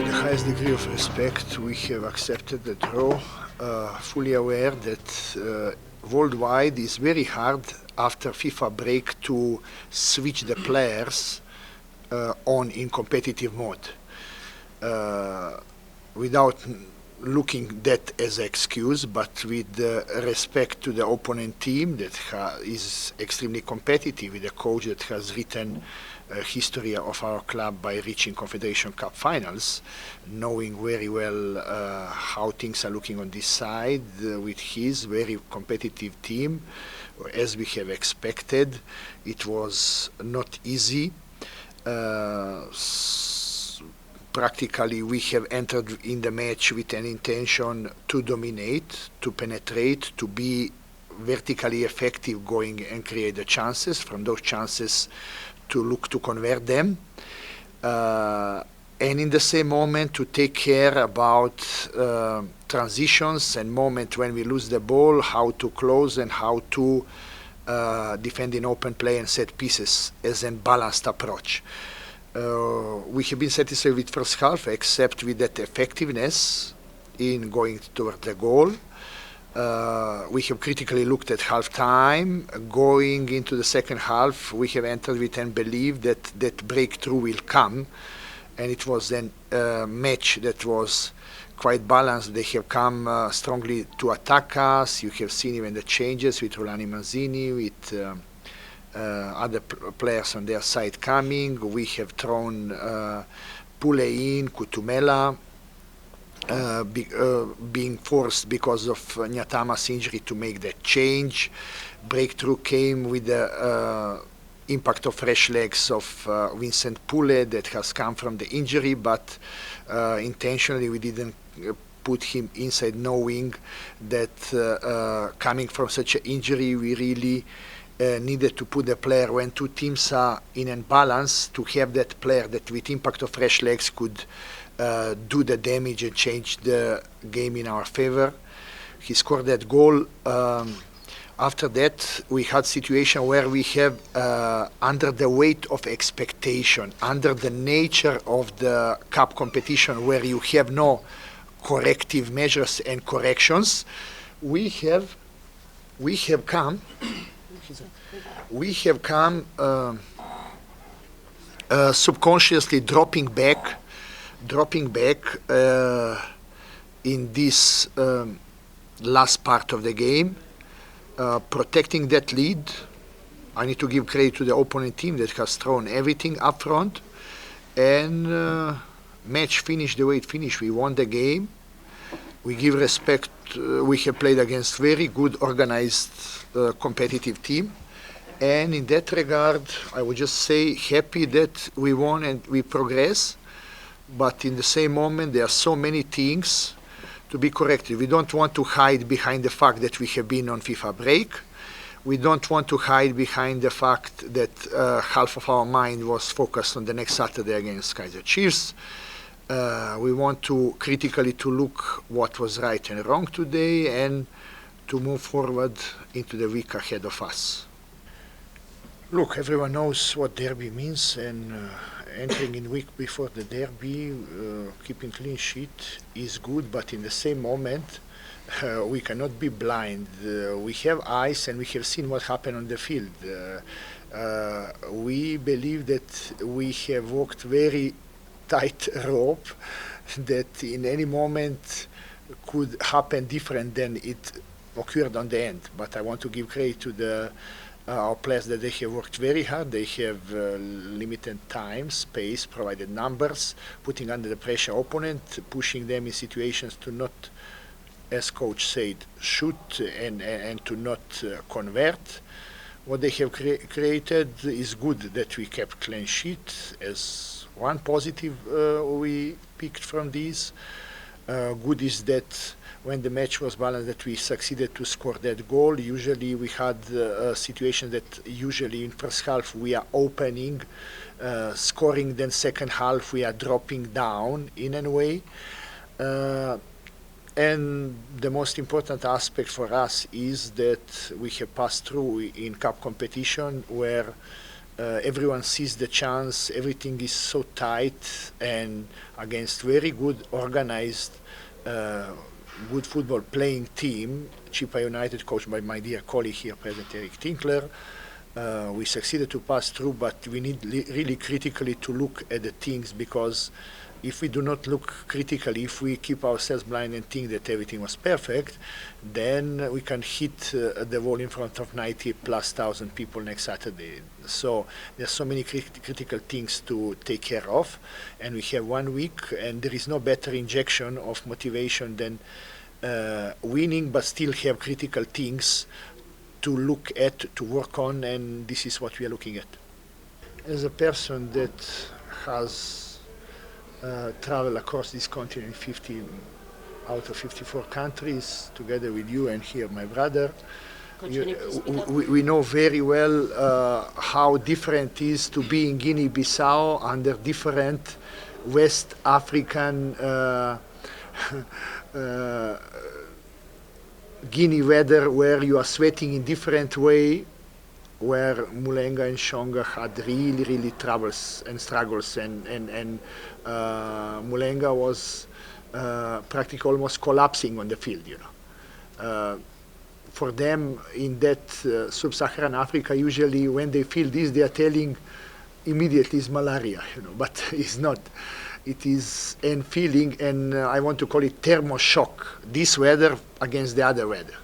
with the highest degree of respect, we have accepted the draw, fully aware that worldwide it's very hard after FIFA break to switch the players on in competitive mode without looking that as an excuse, but with respect to the opponent team that is extremely competitive, with a coach that has written history of our club by reaching Confederation Cup finals, knowing very well how things are looking on this side with his very competitive team. As we have expected, it was not easy. Practically, we have entered in the match with an intention to dominate, to penetrate, to be vertically effective going and create the chances. From those chances, to look to convert them. And in the same moment, to take care about transitions and moment when we lose the ball, how to close and how to defend in open play and set pieces as a balanced approach. We have been satisfied with first half, except with that effectiveness in going toward the goal. We have critically looked at half time. Going into the second half, we have entered with and believed that that breakthrough will come. And it was then a match that was quite balanced. They have come strongly to attack us. You have seen even the changes with Rolani Mazzini, with other players on their side coming. We have thrown Pule in, Kutumela, being forced because of Nyatama's injury to make that change. Breakthrough came with the impact of fresh legs of Vincent Pule that has come from the injury, but intentionally we didn't put him inside, knowing that coming from such an injury, we really needed to put the player when two teams are in imbalance, to have that player that with impact of fresh legs could do the damage and change the game in our favor. He scored that goal. After that, we had situation where we have under the weight of expectation, under the nature of the cup competition, where you have no corrective measures and corrections, we have come subconsciously dropping back in this last part of the game, protecting that lead. I need to give credit to the opponent team that has thrown everything up front, and match finished the way it finished. We won the game. We give respect. We have played against very good, organized, competitive team. And in that regard, I would just say happy that we won and we progress. But in the same moment, there are so many things to be corrected. We don't want to hide behind the fact that we have been on FIFA break. We don't want to hide behind the fact that half of our mind was focused on the next Saturday against Kaizer Chiefs. We want to critically to look what was right and wrong today and to move forward into the week ahead of us. Look, everyone knows what derby means, and entering in week before the derby, keeping clean sheet is good, but in the same moment, we cannot be blind. We have eyes and we have seen what happened on the field. We believe that we have walked very tight rope, that in any moment could happen different than it occurred on the end. But I want to give credit to our players that they have worked very hard. They have limited time, space, provided numbers, putting under the pressure opponent, pushing them in situations to not, as coach said, shoot and to not convert. What they have created is good, that we kept clean sheet as one positive we picked from these. Good is that when the match was balanced, that we succeeded to score that goal. Usually we had a situation that usually in first half we are opening, scoring, then second half we are dropping down in a way. And the most important aspect for us is that we have passed through in cup competition where everyone sees the chance, everything is so tight, and against very good organized good football playing team, Chippa United, coached by my dear colleague here present, Eric Tinkler, we succeeded to pass through, but we need really critically to look at the things, because if we do not look critically, if we keep ourselves blind and think that everything was perfect, then we can hit the wall in front of 90,000+ people next Saturday. So there's so many critical things to take care of, and we have 1 week, and there is no better injection of motivation than winning, but still have critical things to look at, to work on, and this is what we are looking at. As a person that has travel across this continent, 50 out of 54 countries, together with you and here my brother. We know very well how different it is to be in Guinea-Bissau under different West African Guinea weather, where you are sweating in different way, where Mulenga and Shonga had really troubles and struggles, and Mulenga was practically almost collapsing on the field, For them in that sub-Saharan Africa, usually when they feel this, they are telling immediately it's malaria, but it's not. It is a feeling, and I want to call it thermoshock, this weather against the other weather.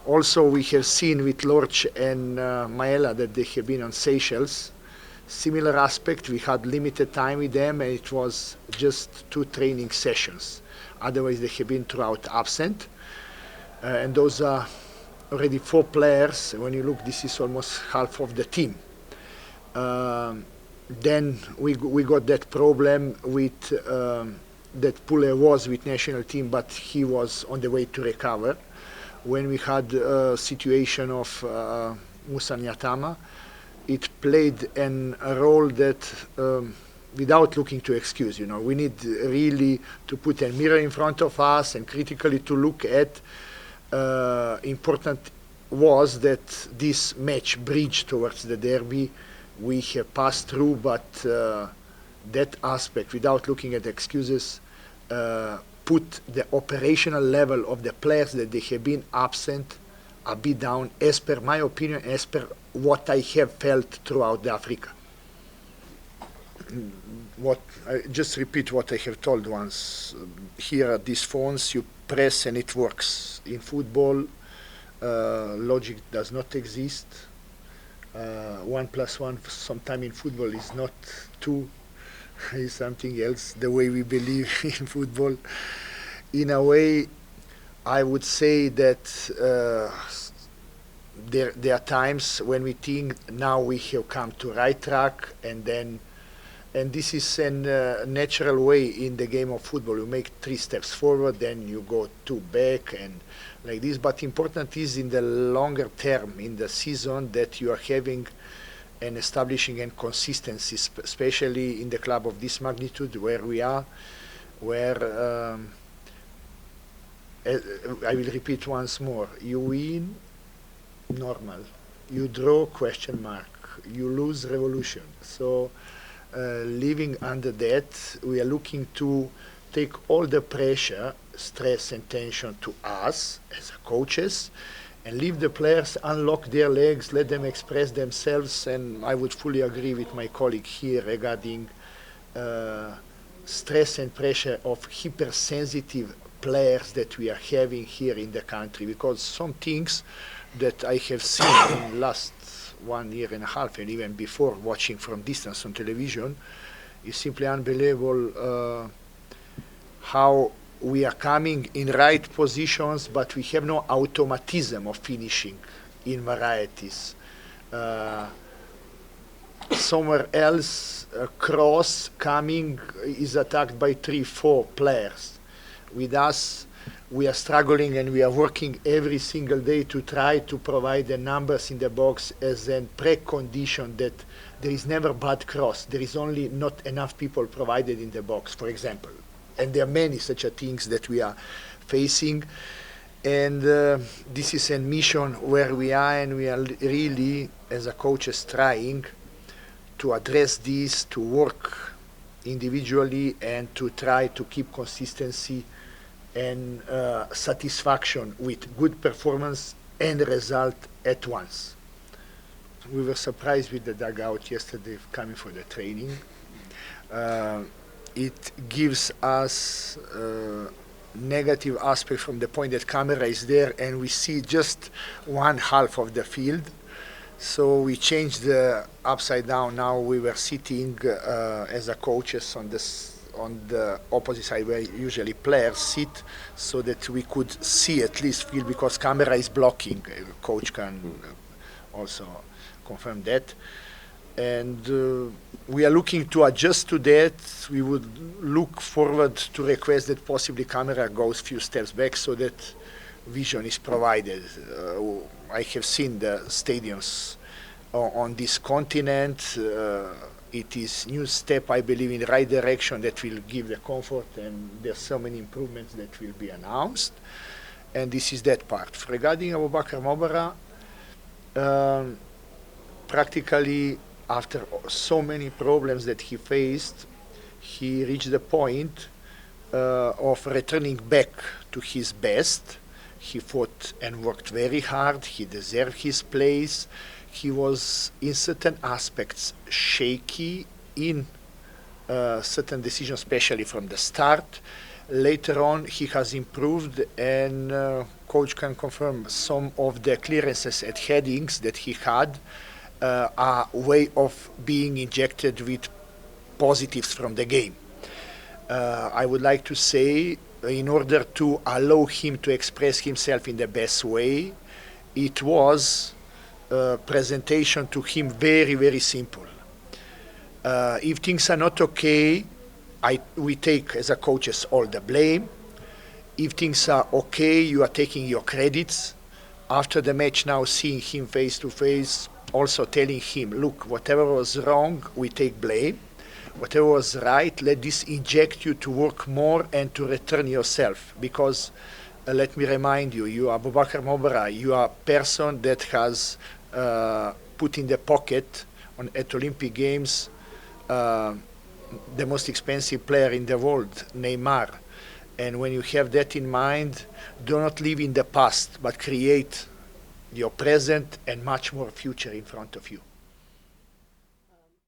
Also, we have seen with Lorch and Maela that they have been on Seychelles. Similar aspect, we had limited time with them, and it was just 2 training sessions. Otherwise, they have been throughout absent. And those are already 4 players. When you look, this is almost half of the team. Then we got that problem with that Pule was with national team, but he was on the way to recover. When we had a situation of Musa Nyatama, it played a role that, without looking to excuse, we need really to put a mirror in front of us and critically to look at. Important was that this match bridge towards the derby we have passed through, but that aspect, without looking at excuses, put the operational level of the players that they have been absent a bit down, as per my opinion, as per what I have felt throughout the Africa. I just repeat what I have told once. Here at these phones, you press and it works. In football, logic does not exist. 1 + 1 sometime in football is not 2, is something else, the way we believe in football. In a way, I would say that there are times when we think now we have come to right track, and this is a natural way in the game of football. You make 3 steps forward, then you go 2 back, and like this. But important is in the longer term, in the season, that you are having and establishing and consistency, especially in the club of this magnitude where we are, where I will repeat once more, you win, normal. You draw, question mark. You lose, revolution. So living under that, we are looking to take all the pressure, stress and tension to us as coaches, and leave the players unlock their legs, let them express themselves. And I would fully agree with my colleague here regarding stress and pressure of hypersensitive players that we are having here in the country, because some things that I have seen in the last 1.5 years and even before, watching from distance on television, is simply unbelievable how we are coming in right positions, but we have no automatism of finishing in varieties. Somewhere else, a cross coming is attacked by 3-4 players. With us, we are struggling, and we are working every single day to try to provide the numbers in the box as a precondition that there is never bad cross. There is only not enough people provided in the box, for example. And there are many such things that we are facing. And this is a mission where we are, and we are really, as a coaches, trying to address this, to work individually, and to try to keep consistency and satisfaction with good performance and result at once. We were surprised with the dugout yesterday coming for the training. It gives us negative aspect from the point that camera is there and we see just one half of the field. So we changed the upside down. Now we were sitting as a coaches on the opposite side where usually players sit, so that we could see at least field, because camera is blocking. Coach can also confirm that. And we are looking to adjust to that. We would look forward to request that possibly camera goes few steps back so that vision is provided. I have seen the stadiums on this continent. It is new step, I believe, in the right direction that will give the comfort, and there's so many improvements that will be announced. And this is that part. Regarding Abubakar Mobara, practically after so many problems that he faced, he reached the point of returning back to his best. He fought and worked very hard. He deserved his place. He was, in certain aspects, shaky in certain decisions, especially from the start. Later on, he has improved, and coach can confirm some of the clearances at headings that he had are way of being injected with positives from the game. I would like to say, in order to allow him to express himself in the best way, it was presentation to him very, very simple. If things are not okay, we take as a coaches all the blame. If things are okay, you are taking your credits. After the match now, seeing him face to face, also telling him, look, whatever was wrong, we take blame. Whatever was right, let this inject you to work more and to return yourself. Because let me remind you, you are Abubakar Mobara, you are a person that has put in the pocket at Olympic Games the most expensive player in the world, Neymar. And when you have that in mind, do not live in the past, but create your present and much more future in front of you.